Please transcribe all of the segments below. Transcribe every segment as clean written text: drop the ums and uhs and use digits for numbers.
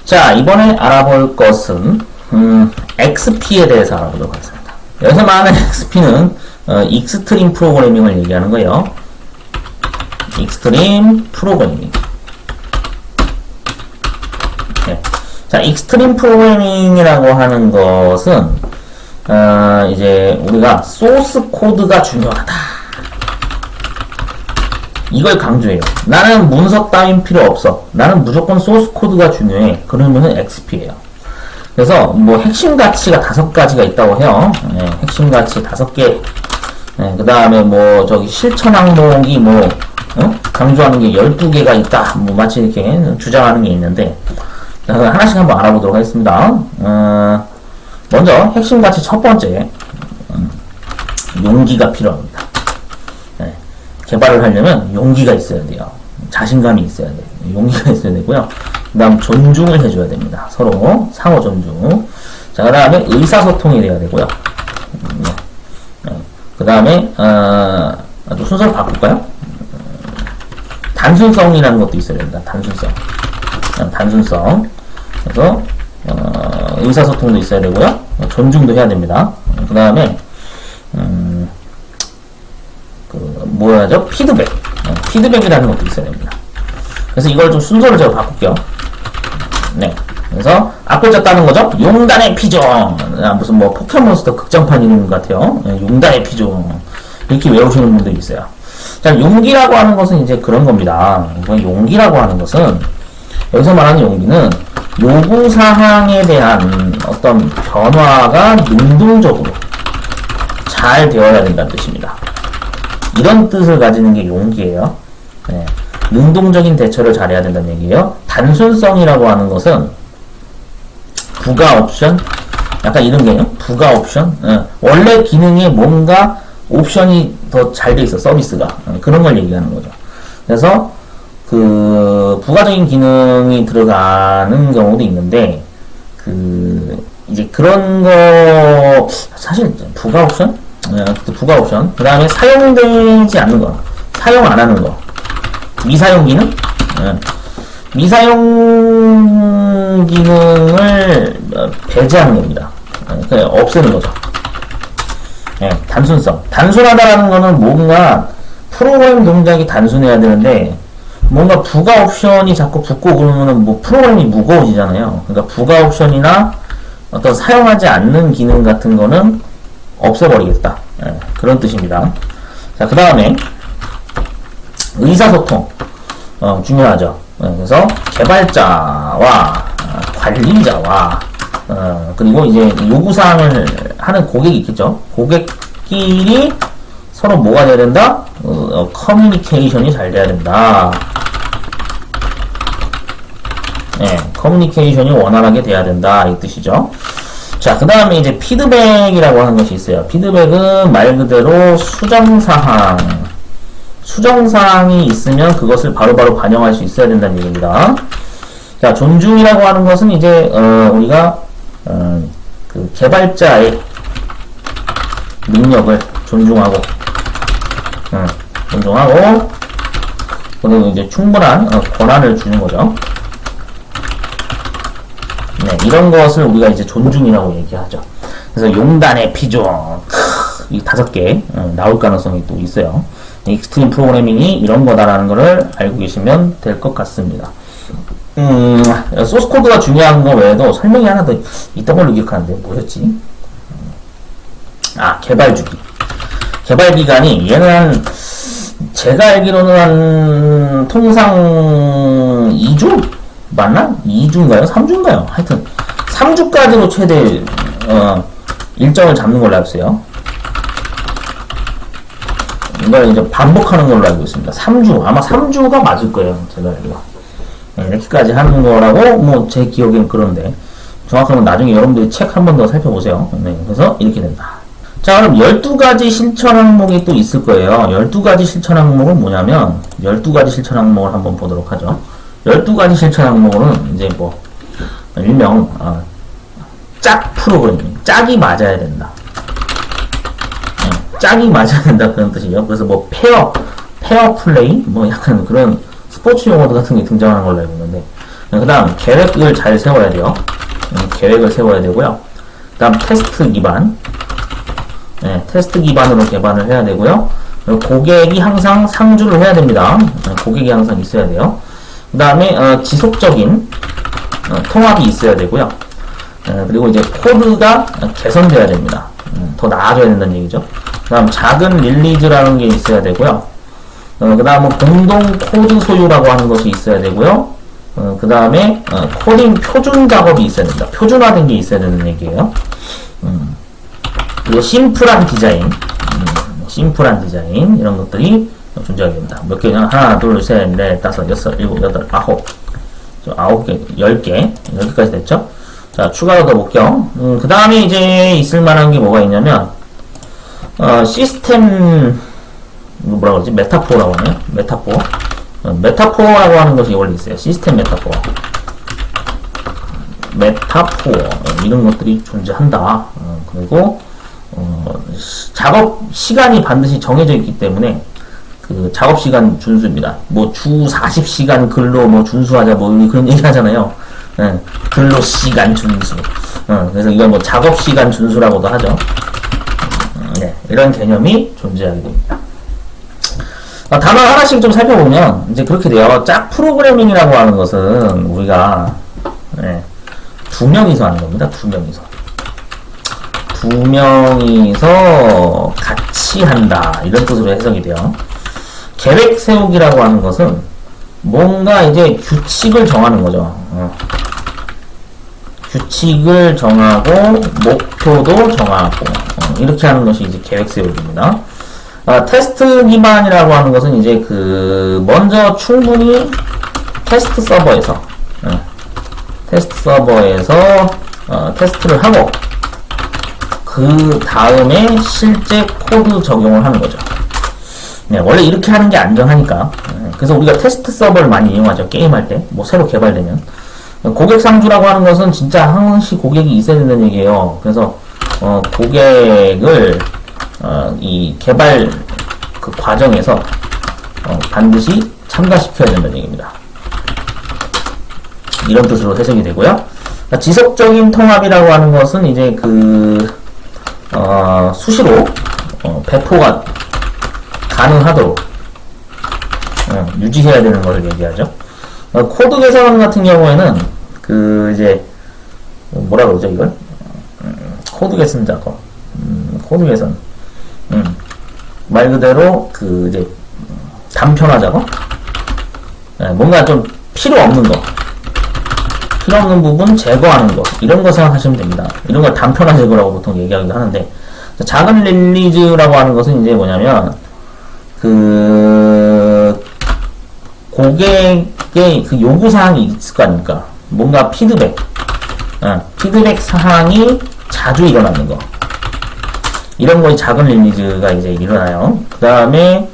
자, 이번에 알아볼 것은 XP에 대해서 알아보도록 하겠습니다. 여기서 말하는 XP는 익스트림 프로그래밍을 얘기하는 거예요. 익스트림 프로그래밍. 네. 자, 익스트림 프로그래밍이라고 하는 것은 이제 우리가 소스 코드가 중요하다. 이걸 강조해요. 나는 문서 따윈 필요 없어. 나는 무조건 소스 코드가 중요해. 그러면은 XP예요. 그래서 뭐 핵심 가치가 5가지가 있다고 해요. 네, 핵심 가치 5개. 네, 그 다음에 뭐 저기 실천 항목이 뭐 강조하는 게 12개가 있다. 뭐 마치 이렇게 주장하는 게 있는데 하나씩 한번 알아보도록 하겠습니다. 먼저 핵심 가치 첫 번째 용기가 필요합니다. 네, 개발을 하려면 용기가 있어야 돼요. 자신감이 있어야 돼요. 용기가 있어야 되고요. 그 다음 존중을 해줘야 됩니다. 서로 상호 존중. 자, 그 다음에 의사소통이 돼야 되고요. 그 다음에 또 순서를 바꿀까요? 단순성이라는 것도 있어야 됩니다. 단순성. 그래서 의사소통도 있어야 되고요. 존중도 해야 됩니다. 그 다음에 뭐야죠? 피드백이라는 것도 있어야 됩니다. 그래서 이걸 좀 순서를 제가 바꿀게요. 네. 그래서 앞글자 따는 거죠? 용단의 피종. 무슨 뭐 포켓몬스터 극장판 있는 것 같아요. 네, 용단의 피종. 이렇게 외우시는 분들이 있어요. 자, 용기라고 하는 것은 이제 그런 겁니다. 용기라고 하는 것은 여기서 말하는 용기는 요구사항에 대한 어떤 변화가 능동적으로 잘 되어야 된다는 뜻입니다. 이런 뜻을 가지는 게 용기예요. 네. 능동적인 대처를 잘해야 된다는 얘기예요. 단순성이라고 하는 것은 부가 옵션? 약간 이런 개념? 부가 옵션? 원래 기능에 뭔가 옵션이 더 잘 돼 있어, 서비스가. 그런 걸 얘기하는 거죠. 그래서 그 부가적인 기능이 들어가는 경우도 있는데 이제 그런 거 사실 부가 옵션? 부가 옵션. 그 다음에 사용되지 않는 거, 사용 안 하는 거, 미사용 기능? 미사용 기능을 배제하는 겁니다. 없애는 거죠. 단순성. 단순하다라는 거는 뭔가 프로그램 동작이 단순해야 되는데 뭔가 부가 옵션이 자꾸 붙고 그러면은 뭐 프로그램이 무거워지잖아요. 그러니까 부가 옵션이나 어떤 사용하지 않는 기능 같은 거는 없애버리겠다. 그런 뜻입니다. 자, 그 다음에 의사소통. 중요하죠. 그래서 개발자와 관리자와 그리고 이제 요구사항을 하는 고객이 있겠죠. 고객끼리 서로 뭐가 돼야 된다? 커뮤니케이션이 잘 돼야 된다. 커뮤니케이션이 원활하게 돼야 된다. 이 뜻이죠. 자, 그 다음에 이제 피드백이라고 하는 것이 있어요. 피드백은 말 그대로 수정사항이 있으면 그것을 바로바로 반영할 수 있어야 된다는 얘기입니다. 자, 존중이라고 하는 것은 이제, 우리가, 그 개발자의 능력을 존중하고, 그리고 이제 충분한 권한을 주는 거죠. 네, 이런 것을 우리가 이제 존중이라고 얘기하죠. 그래서 용단의 피종, 이 5개 나올 가능성이 또 있어요. 익스트림 프로그래밍이 이런 거다라는 거를 알고 계시면 될 것 같습니다. 소스 코드가 중요한 거 외에도 설명이 하나 더 있던 걸로 기억하는데 뭐였지? 개발 주기. 개발 기간이 얘는 제가 알기로는 한 통상 2주? 맞나? 2주인가요? 3주인가요? 하여튼 3주까지로 최대 일정을 잡는 걸로 알고 있어요. 이걸 이제 반복하는 걸로 알고 있습니다. 3주. 아마 3주가 맞을 거예요. 제가 알기로. 이렇게까지 하는 거라고 뭐 제 기억에는 그런데 정확한 건 나중에 여러분들이 책 한 번 더 살펴보세요. 그래서 이렇게 된다. 자, 그럼 12가지 실천 항목이 또 있을 거예요. 12가지 실천 항목은 뭐냐면 12가지 실천 항목을 한번 보도록 하죠. 12가지 실천 항목은 이제 뭐 일명 짝 프로그래밍, 짝이 맞아야 된다. 짝이 맞아야 된다 그런 뜻이에요. 그래서 뭐 페어 플레이 뭐 약간 그런 스포츠 용어도 같은 게 등장하는 걸로 알고 있는데 그 다음 계획을 잘 세워야 돼요. 계획을 세워야 되고요. 그 다음 테스트 기반. 네, 테스트 기반으로 개발을 해야 되고요. 고객이 항상 상주를 해야 됩니다. 고객이 항상 있어야 돼요. 그 다음에 지속적인 통합이 있어야 되고요. 그리고 이제 코드가 개선돼야 됩니다. 더 나아져야 된다는 얘기죠. 그 다음 작은 릴리즈라는 게 있어야 되고요. 그 다음은 공동 코드 소유라고 하는 것이 있어야 되고요. 그 다음에 코딩 표준 작업이 있어야 됩니다. 표준화된 게 있어야 되는 얘기예요. 그리고 심플한 디자인, 심플한 디자인 이런 것들이 존재하게 됩니다. 몇 개냐? 하나, 둘, 셋, 넷, 다섯, 여섯, 일곱, 여덟, 아홉, 9개, 10개, 10개까지 됐죠? 자, 추가로 더 볼게요. 그 다음에 이제 있을 만한 게 뭐가 있냐면, 시스템, 뭐라 그러지? 메타포라고 하네요. 메타포. 메타포라고 하는 것이 원래 있어요. 시스템 메타포. 메타포. 이런 것들이 존재한다. 그리고, 작업 시간이 반드시 정해져 있기 때문에, 그 작업 시간 준수입니다. 뭐 주 40시간 근로 뭐 준수하자 뭐 그런 얘기 하잖아요. 근로 시간 준수. 그래서 이걸 뭐 작업 시간 준수라고도 하죠. 네, 이런 개념이 존재하게 됩니다. 단어 하나씩 좀 살펴보면 이제 그렇게 돼요. 짝 프로그래밍이라고 하는 것은 우리가 두 명이서 하는 겁니다. 두 명이서. 두 명이서 같이 한다. 이런 뜻으로 해석이 돼요. 계획 세우기라고 하는 것은 뭔가 이제 규칙을 정하는 거죠. 규칙을 정하고 목표도 정하고 이렇게 하는 것이 이제 계획 세우기입니다. 테스트 기반이라고 하는 것은 이제 그 먼저 충분히 테스트 서버에서 테스트를 하고 그 다음에 실제 코드 적용을 하는 거죠. 네, 원래 이렇게 하는 게 안전하니까. 그래서 우리가 테스트 서버를 많이 이용하죠. 게임할 때. 뭐 새로 개발되면. 고객 상주라고 하는 것은 진짜 항시 고객이 있어야 된다는 얘기예요. 그래서 고객을 이 개발 그 과정에서 반드시 참가시켜야 된다는 얘기입니다. 이런 뜻으로 해석이 되고요. 지속적인 통합이라고 하는 것은 이제 그 수시로 배포가 가능하도록 유지해야 되는 것을 얘기하죠. 코드 개선 같은 경우에는 그 이제 뭐라 그러죠 이걸? 코드 개선 작업, 코드 개선, 말 그대로 그 이제 단편화 작업, 뭔가 좀 필요 없는 거, 필요 없는 부분 제거하는 거 이런 거 생각하시면 됩니다. 이런 걸 단편화 제거라고 보통 얘기하기도 하는데 작은 릴리즈라고 하는 것은 이제 뭐냐면 그 고객의 그 요구 사항이 있을 거 아닙니까? 뭔가 피드백 사항이 자주 일어나는 거. 이런 거에 작은 릴리즈가 이제 일어나요. 그 다음에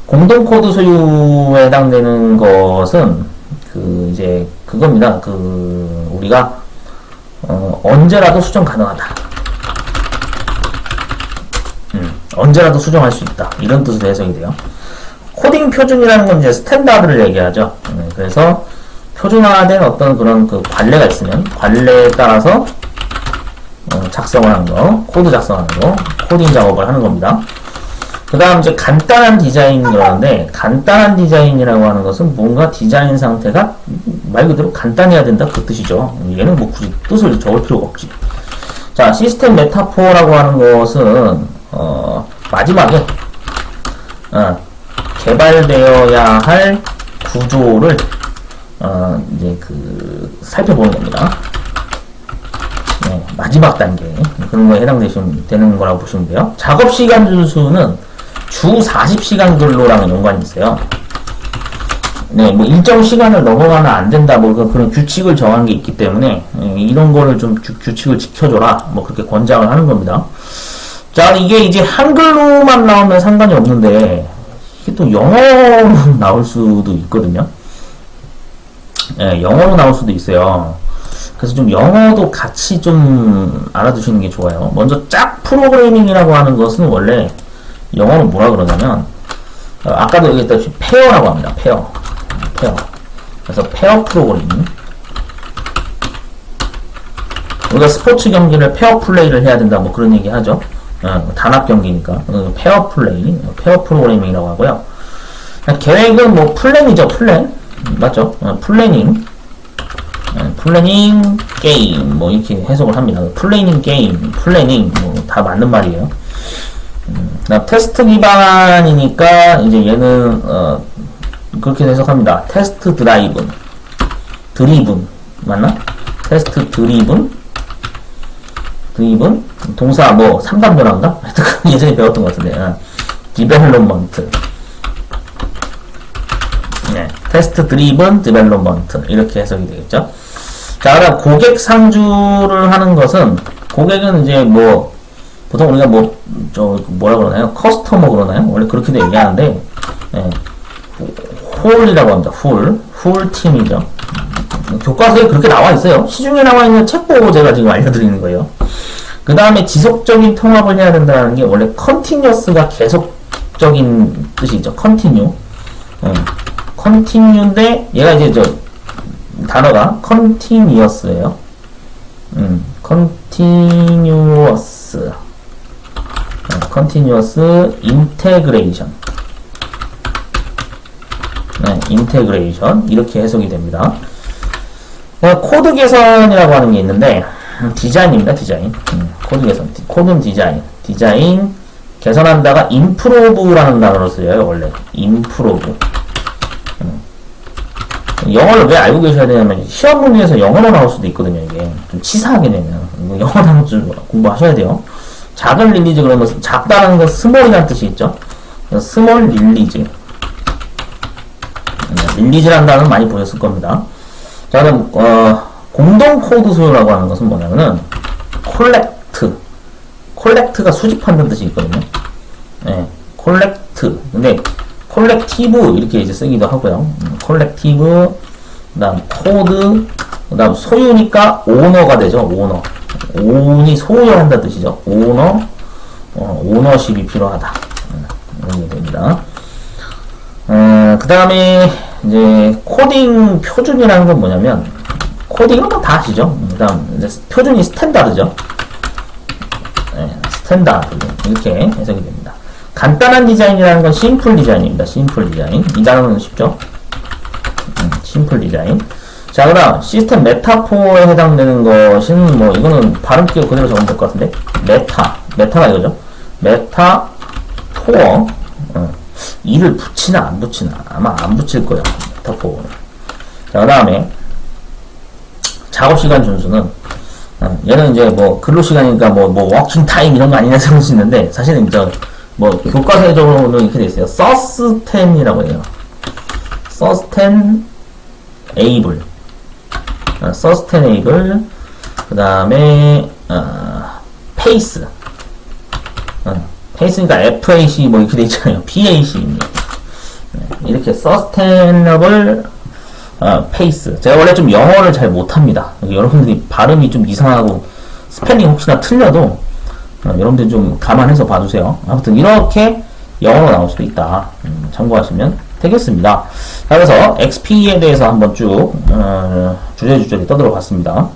공동 코드 소유에 해당되는 것은 그 이제 그겁니다. 그 우리가 언제라도 수정 가능하다. 언제라도 수정할 수 있다. 이런 뜻으로 해석이 돼요. 코딩 표준이라는 건 이제 스탠다드를 얘기하죠. 그래서 표준화된 어떤 그런 그 관례가 있으면 관례에 따라서 작성을 하는 거, 코드 작성하는 거, 코딩 작업을 하는 겁니다. 그 다음 이제 간단한 디자인이라는데 간단한 디자인이라고 하는 것은 뭔가 디자인 상태가 말 그대로 간단해야 된다 그 뜻이죠. 얘는 뭐 굳이 뜻을 적을 필요가 없지. 자, 시스템 메타포라고 하는 것은 마지막에 개발되어야 할 구조를 이제 그 살펴보는 겁니다. 네, 마지막 단계 그런 거에 해당되는 거라고 보시면 돼요. 작업 시간 준수는 주 40시간 근로랑은 연관이 있어요. 네, 뭐 일정 시간을 넘어가면 안 된다, 뭐 그런 규칙을 정한 게 있기 때문에 이런 거를 좀 규칙을 지켜줘라, 뭐 그렇게 권장을 하는 겁니다. 자, 이게 이제 한글로만 나오면 상관이 없는데 이게 또 영어로 나올 수도 있거든요. 네, 영어로 나올 수도 있어요. 그래서 좀 영어도 같이 좀 알아두시는 게 좋아요. 먼저 짝 프로그래밍이라고 하는 것은 원래 영어로 뭐라 그러냐면 아까도 얘기했다시피 페어라고 합니다. 페어. 그래서 페어 프로그래밍. 우리가 스포츠 경기를 페어 플레이를 해야 된다, 뭐 그런 얘기 하죠. 단합 경기니까. 페어 플레이, 페어 프로그래밍이라고 하고요. 계획은 뭐 플랜이죠, 플랜. 맞죠? 플래닝. 플래닝 게임, 뭐 이렇게 해석을 합니다. 플래닝 게임, 플래닝, 뭐 다 맞는 말이에요. 테스트 기반이니까 이제 얘는 그렇게 해석합니다. 테스트 드라이븐, 드리븐 맞나? 테스트 드리븐, 드리븐 동사 뭐 3단 변화인가? 예전에 배웠던 것 같은데. 디벨롭먼트. 네, 테스트 드리븐 디벨롭먼트 이렇게 해석이 되겠죠. 자, 그다음 고객 상주를 하는 것은 고객은 이제 뭐 보통 우리가 뭐 뭐라 그러나요? 커스터머 그러나요? 원래 그렇게도 얘기하는데 홀이라고 합니다. 홀 팀이죠. 교과서에 그렇게 나와 있어요. 시중에 나와 있는 책 보고 제가 지금 알려드리는 거예요. 그 다음에 지속적인 통합을 해야 된다는 게 원래 컨티뉴어스가 계속적인 뜻이죠. 컨티뉴인데 얘가 이제 단어가 컨티뉴어스예요. 컨티뉴어스 인테그레이션. 인테그레이션 이렇게 해석이 됩니다. 코드 개선이라고 하는 게 있는데 디자인입니다. 디자인. 코드 개선. 코드 디자인 개선한다가 improve라는 단어로 쓰여요. 원래 improve. 영어를 왜 알고 계셔야 되냐면 시험 문제에서 영어로 나올 수도 있거든요. 이게 좀 치사하게 되면 영어 단어 좀 공부하셔야 돼요. 작은 릴리즈 그러면 작다는 건 스몰이라는 뜻이 있죠. 스몰 릴리즈. 릴리즈라는 단어는 많이 보셨을 겁니다. 자, 그럼 공동 코드 수요라고 하는 것은 뭐냐면은 콜렉트가 수집한다는 뜻이 있거든요. 콜렉트. 근데 콜렉티브 이렇게 이제 쓰기도 하고요. 콜렉티브, 그다음 코드, 그다음 소유니까 오너가 되죠. 오너이 소유한다 뜻이죠. 오너십이 필요하다. 이렇게 됩니다. 그 다음에 이제 코딩 표준이라는 건 뭐냐면 코딩은 뭐 다 아시죠. 그 다음 이제 표준이 스탠다드죠. 스탠다드 이렇게 해석이 됩니다. 간단한 디자인이라는 건 심플 디자인입니다. 심플 디자인. 이 단어는 쉽죠? 심플 디자인. 자, 그 다음 시스템 메타포에 해당되는 것은 뭐 이거는 발음 기억 그대로 적으면 될 것 같은데 메타가 이거죠. 메타포어. 이를 붙이나 안 붙이나 아마 안 붙일 거예요. 메타포어. 자, 그 다음에 작업시간 준수는 얘는 이제 뭐 근로시간이니까 뭐 워킹 타임 이런 거 아니냐 생각할 수 있는데 사실은 이제 뭐 교과서적으로는 이렇게 돼 있어요. 서스텐이라고 해요. 서스텐에이블. 서스테네이블. 그 다음에 페이스. 페이스니까 FAC 뭐 이렇게 돼 있잖아요. PAC입니다. 이렇게 서스테너블 페이스. 제가 원래 좀 영어를 잘 못합니다. 여러분들이 발음이 좀 이상하고 스펠링 혹시나 틀려도 여러분들 좀 감안해서 봐주세요. 아무튼 이렇게 영어로 나올 수도 있다. 참고하시면 되겠습니다. 자, 그래서 XP에 대해서 한번 쭉 주제주제를 떠들어 봤습니다.